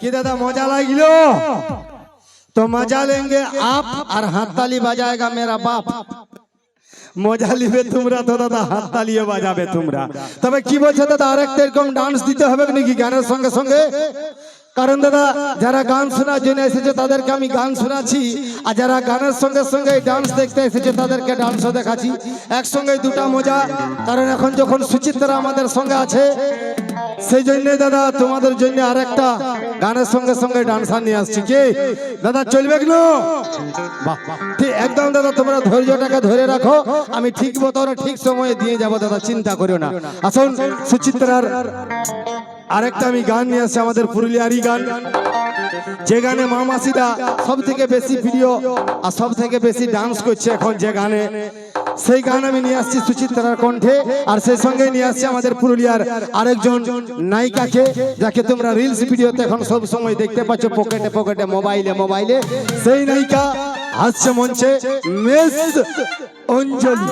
कि दादा मजा लगिलो तो मजा लेंगे आप और हाथ ताली बजाएगा मेरा बाप। मजा लिबे तुमरा तो दादा हाथ तालियो बजाबे तुमरा। तबे কি বলছে দাদা আরেকটা এরকম ডান্স দিতে হবে নাকি গানের সঙ্গে সঙ্গে? কারণ দাদা যারা গান শোনার জন্য এসেছে তাদেরকে আমি গান শোনাচ্ছি, আর যারা গানের সঙ্গে সঙ্গে ডান্স দেখতে এসেছে তাদেরকে ডান্সও দেখাচ্ছি একসঙ্গে দুটা মজা। কারণ এখন যখন সুচিত্রা আমাদের সঙ্গে আছে সেই জন্য দাদা তোমাদের জন্য আরেকটা গানের সঙ্গে সঙ্গে ডান্সার নিয়ে আসছি। কি দাদা চলবে কি না? বাহ ঠিক একদম দাদা, তোমরা ধৈর্যটাকে ধরে রাখো, আমি ঠিক মতো ঠিক সময়ে দিয়ে যাব দাদা, চিন্তা করো না। আসুন সুচিত্রার আরেকটা আমি গান নিয়ে আসছি, আমাদের পুরুলিয়ারই গান, যে গানে মা মাসিরা সব থেকে বেশি ভিডিও আর সব থেকে বেশি ডান্স করছে এখন যে গানে, সেই গান আমি নিয়ে আসছি সুচিত্রার কণ্ঠে। আর সেই সঙ্গে নিয়ে আসছি আমাদের পুরুলিয়ার আরেকজন নায়িকাকে, যাকে তোমরা রিলস ভিডিওতে এখন সব সময় দেখতে পাচ্ছ পকেটে পকেটে মোবাইলে মোবাইলে। সেই নায়িকা আসছে মঞ্চে, মিস অঞ্জলি।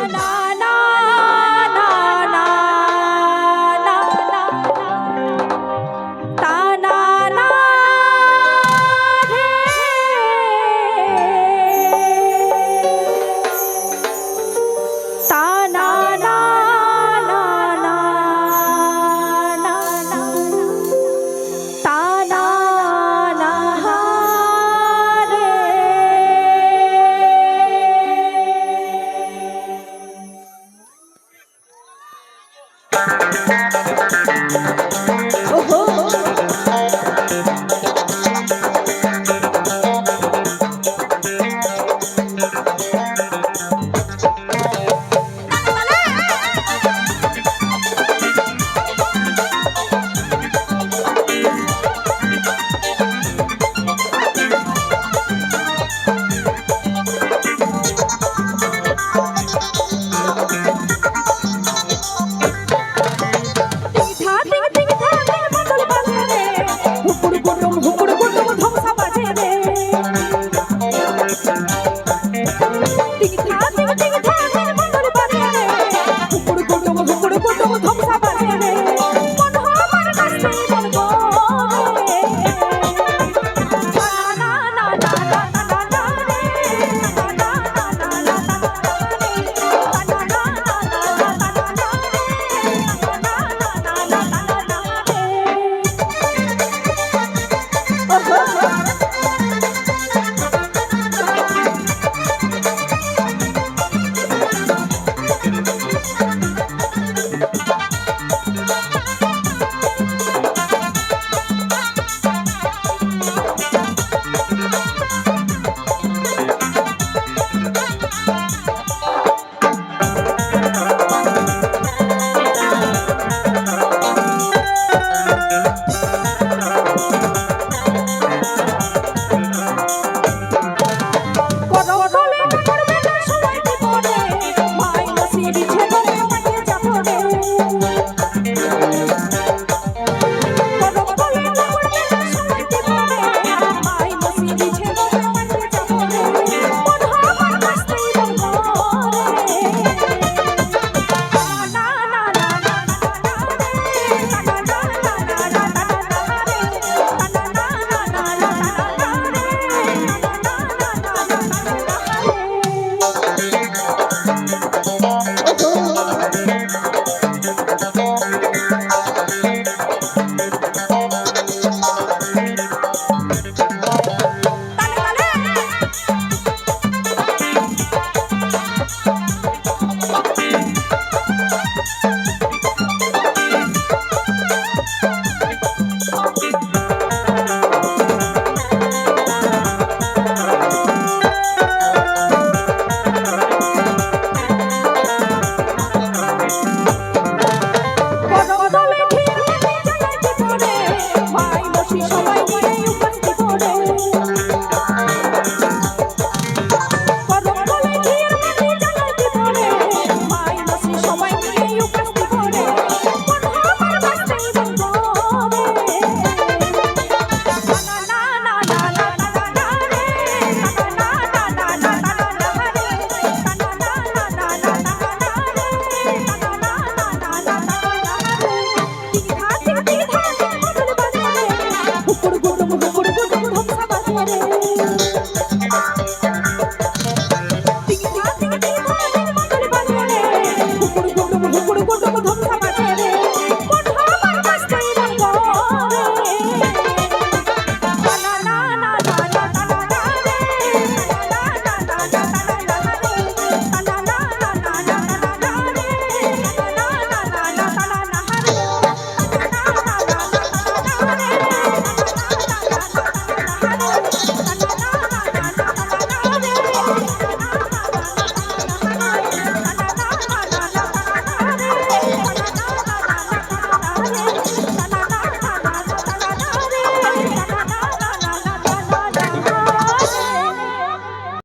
কুড়কুড় কুড়কুড় ধমসা বাজে রে